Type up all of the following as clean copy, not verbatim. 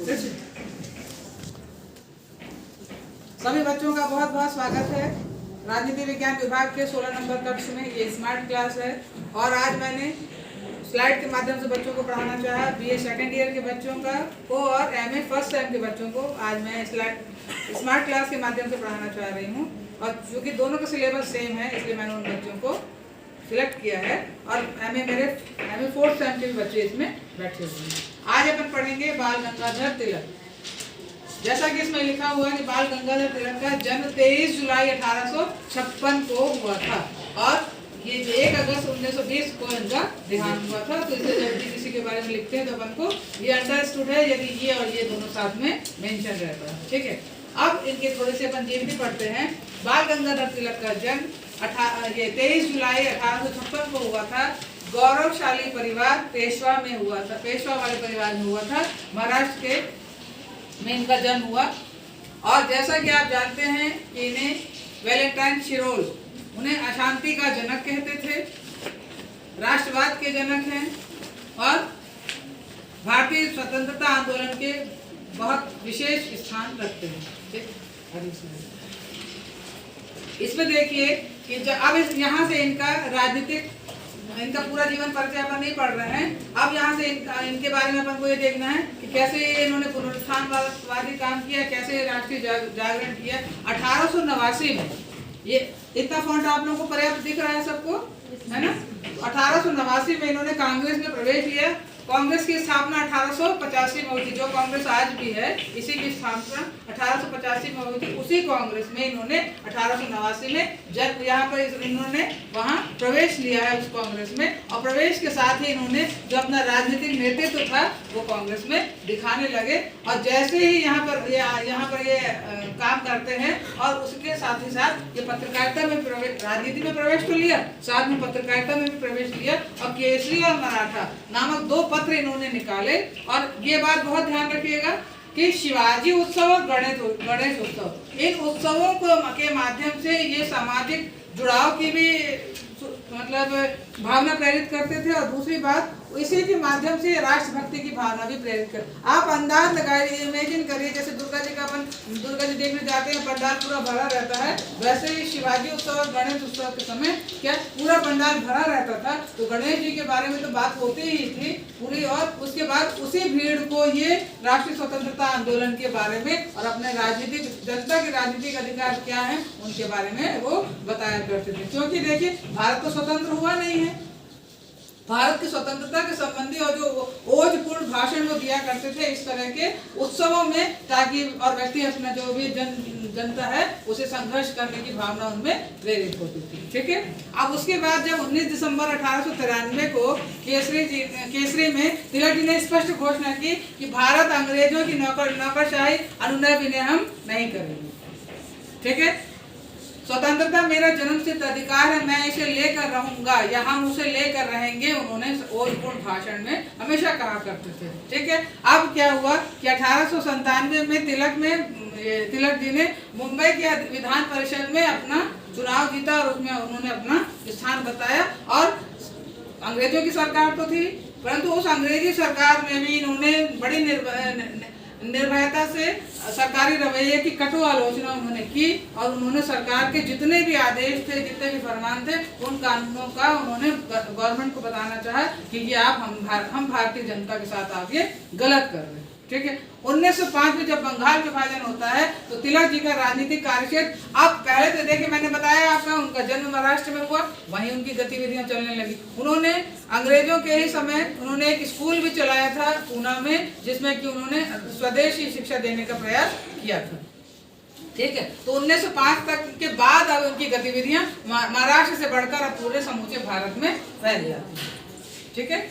सभी बच्चों का बहुत बहुत स्वागत है राजनीति विज्ञान विभाग के 16 नंबर कक्ष में। ये स्मार्ट क्लास है और आज मैंने स्लाइड के माध्यम से बच्चों को पढ़ाना चाहा। बीए सेकेंड ईयर के बच्चों को और एमए फर्स्ट टाइम के बच्चों को आज मैं स्मार्ट क्लास के माध्यम से पढ़ाना चाह रही हूँ। और चूँकि दोनों का सिलेबस सेम है इसलिए मैंने उन बच्चों को सिलेक्ट किया है और एमए फोर्थ टाइम के भी बच्चे इसमें बैठे हुए हैं। आज अपन पढ़ेंगे बाल गंगाधर तिलक। जैसा कि इसमें लिखा हुआ है कि बाल गंगाधर तिलक का जन्म 23 जुलाई 1856 को हुआ था और ये 1 अगस्त 1920 को इनका देहांत हुआ था। तो इसे जब भी किसी के बारे में लिखते हैं तो अपन को ये अंडरस्टूड है यदि ये और ये दोनों साथ में मेंशन रहता है। ठीक है, अब इनके थोड़े से अपन जीवनी पढ़ते हैं। बाल गंगाधर तिलक का जन्म 23 जुलाई 1856 को हुआ था। गौरवशाली परिवार पेशवा में हुआ था, पेशवा वाले परिवार में हुआ था। महाराष्ट्र के में इनका जन्म हुआ और जैसा कि आप जानते हैं कि इन्हें वैलेंटाइन शिरोल, उन्हें अशांति का जनक कहते थे, राष्ट्रवाद के जनक हैं और भारतीय स्वतंत्रता आंदोलन के बहुत विशेष स्थान रखते हैं। इसमें देखिए कि अब यहाँ से इनका पूरा जीवन परिचय अपन नहीं पढ़ रहे हैं। अब यहाँ से इनके बारे में अपन को ये देखना है कि कैसे इन्होंने पुनरुत्थानवादी काम किया, कैसे राष्ट्रीय जागरण किया। 1889 में ये इतना फॉन्ट आप लोगों को पर्याप्त दिख रहा है सबको, है ना। 1889 में इन्होंने कांग्रेस में प्रवेश किया। कांग्रेस की स्थापना 1885 में हुई थी। जो कांग्रेस आज भी है इसी की स्थापना 1885 में हुई थी। उसी कांग्रेस में इन्होंने 1889 में जब यहाँ पर इन्होंने वहाँ प्रवेश लिया है उस कांग्रेस में। और प्रवेश के साथ ही इन्होंने जो अपना राजनीतिक नेतृत्व था वो कांग्रेस में दिखाने लगे। और जैसे ही यहाँ पर ये काम करते हैं और उसके साथ ही साथ ये पत्रकारिता में राजनीति में प्रवेश तो लिया, साथ में पत्रकारिता में भी प्रवेश लिया और केसरी और मराठा नामक 2 पत्र इन्होंने निकाले। और ये बात बहुत ध्यान रखिएगा कि शिवाजी उत्सव और गणेश उत्सव, इन उत्सवों के माध्यम से ये सामाजिक जुड़ाव की भी मतलब भावना प्रेरित करते थे और दूसरी बात इसी के माध्यम से राष्ट्रभक्ति की भावना भी प्रेरित कर। आप अंदाज लगाइए, इमेजिन करिए जैसे दुर्गा जी देखने जाते हैं पंडाल पूरा भरा रहता है, वैसे ही शिवाजी उत्सव और गणेश उत्सव के समय क्या पूरा पंडाल भरा रहता था। तो गणेश जी के बारे में तो बात होती ही थी पूरी और उसके बाद उसी भीड़ को ये राष्ट्रीय स्वतंत्रता आंदोलन के बारे में और अपने जनता के राजनीतिक अधिकार क्या है उनके बारे में वो बताया करते थे। क्योंकि देखिए भारत तो स्वतंत्र हुआ नहीं है। भारत की स्वतंत्रता के संबंधी और जो ओजपूर्ण भाषण वो दिया करते थे इस तरह के उत्सवों में, ताकि और व्यक्ति अपना जो भी जनता है उसे संघर्ष करने की भावना उनमें प्रेरित होती थी। ठीक है, अब उसके बाद जब 19 दिसंबर 1893 को केसरी में तिलक जी ने स्पष्ट घोषणा की कि भारत अंग्रेजों की नौकरशाही अनुनय विनय हम नहीं करेंगे। ठीक है, स्वतंत्रता मेरा जन्मसिद्ध अधिकार है, मैं इसे लेकर रहूंगा या हम उसे लेकर रहेंगे, उन्होंने ओजपूर्ण भाषण में हमेशा कहा करते थे। ठीक है, अब क्या हुआ कि 1897 में तिलक जी ने मुंबई के विधान परिषद में अपना चुनाव जीता और उसमें उन्होंने अपना स्थान बताया। और अंग्रेजों की सरकार तो थी परंतु उस अंग्रेजी सरकार में भी इन्होंने बड़ी निर्भयता से सरकारी रवैये की कटु आलोचना उन्होंने की और उन्होंने सरकार के जितने भी आदेश थे, जितने भी फरमान थे, उन कानूनों का उन्होंने गवर्नमेंट को बताना चाहा कि ये हम भारतीय जनता के साथ आप ये गलत कर रहे हैं। ठीक है, 1905 में जब बंगाल विभाजन होता है तो तिलक जी का राजनीतिक कार्यक्षेत्र अब पहले तो देखिए मैंने बताया आपका उनका जन्म महाराष्ट्र में हुआ, वहीं उनकी गतिविधियां चलने लगी। उन्होंने अंग्रेजों के ही समय उन्होंने एक स्कूल भी चलाया था पूना में, जिसमें कि उन्होंने स्वदेशी शिक्षा देने का प्रयास किया था। ठीक है, तो 1905 तक के बाद अब उनकी गतिविधियां महाराष्ट्र से बढ़कर अब पूरे समूचे भारत में फैल जाती है। ठीक है,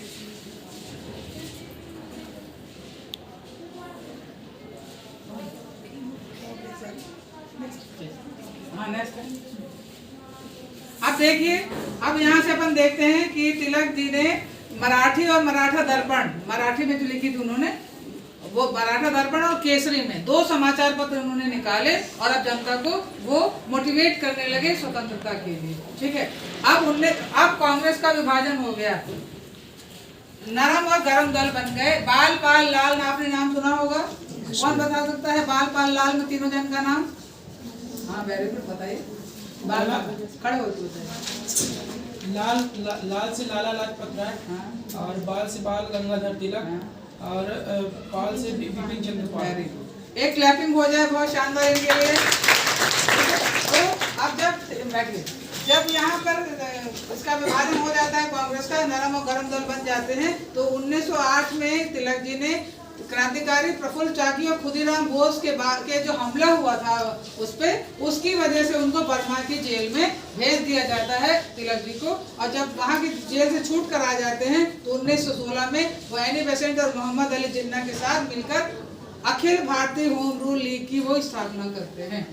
अब देखिए, अब यहाँ से अपन देखते हैं कि तिलक जी ने मराठी और मराठा दर्पण, मराठी में जो लिखी थी उन्होंने वो मराठा दर्पण और केसरी में 2 समाचार पत्र उन्होंने निकाले और अब जनता को वो मोटिवेट करने लगे स्वतंत्रता के लिए। ठीक है, अब कांग्रेस का विभाजन हो गया नरम और गरम दल बन गए। बाल पाल लाल आपने नाम सुना होगा, कौन बता सकता है बाल पाल लाल में तीनों जन का नाम? हाँ वेरी गुड, बताइए। बाल खड़े होते हैं। लाल से लाला लाजपत राय, हाँ। और बाल से बाल गंगाधर तिलक, हाँ। और पाल से बिपिन चंद्र पाल। वेरी गुड, एक क्लैपिंग हो जाए बहुत शानदार इनके लिए। तो अब जब यहाँ पर इसका विभाजन हो जाता है, कांग्रेस का नरम और गरम दल बन जाते हैं, तो 1908 में तिलक जी ने क्रांतिकारी प्रफुल्ल चाकी और खुदीराम बोस के जो हमला हुआ था उस पे, उसकी वजह से उनको बर्मा की जेल में भेज दिया जाता है तिलक जी को। और जब वहाँ की जेल से छूट कर आ जाते हैं तो 1916 में वो एनी बेसेंट और मोहम्मद अली जिन्ना के साथ मिलकर Akhil Bharatiya home rule league की वो स्थापना करते हैं।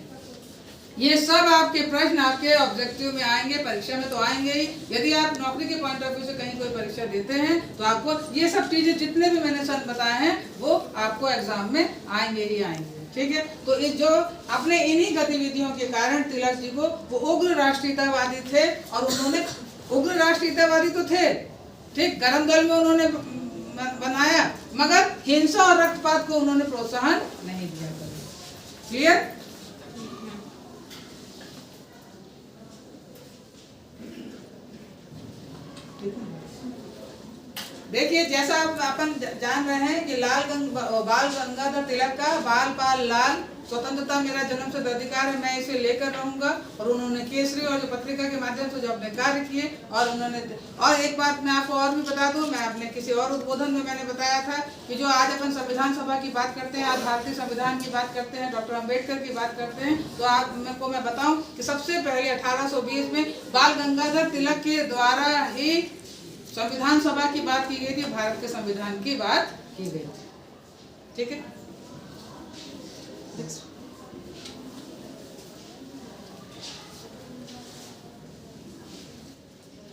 ये सब आपके प्रश्न आपके ऑब्जेक्टिव में आएंगे, परीक्षा में तो आएंगे ही। यदि आप नौकरी के पॉइंट ऑफ व्यू से कहीं कोई परीक्षा देते हैं तो आपको ये सब चीजें जितने भी मैंने सन बताए हैं वो आपको एग्जाम में आएंगे ही आएंगे। ठीक है, तो इस जो अपने इन्हीं गतिविधियों के कारण तिलक जी को वो उग्र राष्ट्रीयतावादी थे, और उन्होंने उग्र राष्ट्रीयतावादी तो थे, ठीक, गरम दल में उन्होंने बनाया, मगर हिंसा और रक्तपात को उन्होंने प्रोत्साहन नहीं दिया। क्लियर? देखिए, जैसा अपन जान रहे हैं कि बाल गंगाधर तिलक का बाल पाल लाल, स्वतंत्रता मेरा जन्म से अधिकार है, मैं इसे लेकर रहूंगा। और उन्होंने केसरी और जो पत्रिका के माध्यम से जो अपने कार्य किए, और उन्होंने, और एक बात मैं आपको और भी बता दूं, मैं अपने किसी और उद्बोधन में मैंने बताया था कि जो आज अपन संविधान सभा की बात करते हैं, आज भारतीय संविधान की बात करते हैं, डॉक्टर अम्बेडकर की बात करते हैं, तो आपको मैं बताऊं कि सबसे पहले 1820 में बाल गंगाधर तिलक के द्वारा ही संविधान सभा की बात की गई थी, भारत के संविधान की बात की गई थी। ठीक है,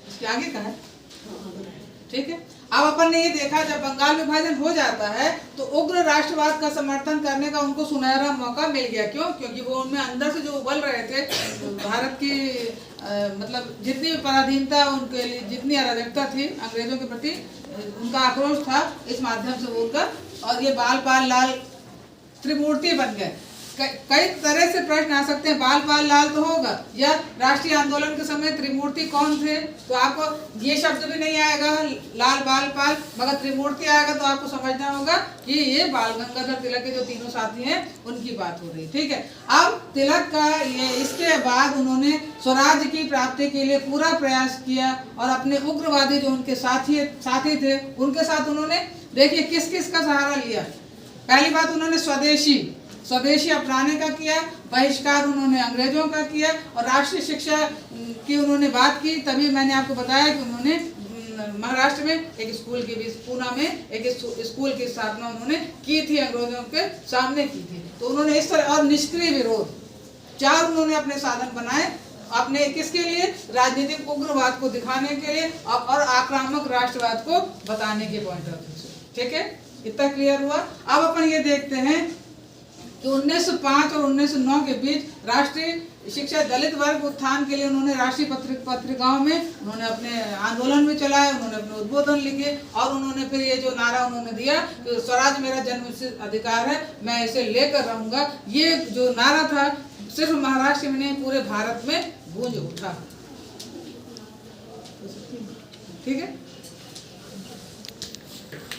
इसके आगे का है। ठीक है, अब अपन ने ये देखा जब बंगाल विभाजन हो जाता है तो उग्र राष्ट्रवाद का समर्थन करने का उनको सुनहरा मौका मिल गया। क्यों? क्योंकि वो उनमें अंदर से जो उबल रहे थे, भारत की मतलब जितनी भी पराधीनता उनके लिए, जितनी अराजकता थी अंग्रेजों के प्रति, उनका आक्रोश था, इस माध्यम से वो उनका, और ये बाल पाल लाल त्रिमूर्ति बन गए। कई तरह से प्रश्न आ सकते हैं, बाल पाल लाल तो होगा, या राष्ट्रीय आंदोलन के समय त्रिमूर्ति कौन थे, तो आपको ये शब्द भी नहीं आएगा लाल बाल पाल, मगर त्रिमूर्ति आएगा तो आपको समझना होगा कि ये बाल गंगाधर तिलक के जो तीनों साथी हैं उनकी बात हो रही। ठीक है, अब तिलक का ये, इसके बाद उन्होंने स्वराज्य की प्राप्ति के लिए पूरा प्रयास किया, और अपने उग्रवादी जो उनके साथी थे उनके साथ उन्होंने, देखिए किस किस का सहारा लिया। पहली बात, उन्होंने स्वदेशी अपनाने का किया, बहिष्कार उन्होंने अंग्रेजों का किया, और राष्ट्रीय शिक्षा की उन्होंने बात की। तभी मैंने आपको बताया कि उन्होंने महाराष्ट्र में एक स्कूल की भी, पूना में एक स्कूल की स्थापना उन्होंने की थी, अंग्रेजों के सामने की थी। तो उन्होंने इस तरह, और निष्क्रिय विरोध, 4 उन्होंने अपने साधन बनाए, अपने किसके लिए? राजनीतिक उग्रवाद को दिखाने के लिए, और आक्रामक राष्ट्रवाद को बताने के पॉइंट ऑफ व्यू से। ठीक है, इतना क्लियर हुआ। अब अपन ये देखते हैं कि 1905 और 1909 के बीच राष्ट्रीय शिक्षा दलित वर्ग उत्थान के लिए उन्होंने राष्ट्रीय पत्रिकाओं में उन्होंने अपने आंदोलन भी चलाए, उन्होंने अपने उद्बोधन लिखे, और उन्होंने फिर ये जो नारा उन्होंने दिया कि स्वराज मेरा जन्मसिद्ध अधिकार है, मैं इसे लेकर रहूंगा, ये जो नारा था सिर्फ महाराष्ट्र में नहीं पूरे भारत में गूंज उठा। ठीक है।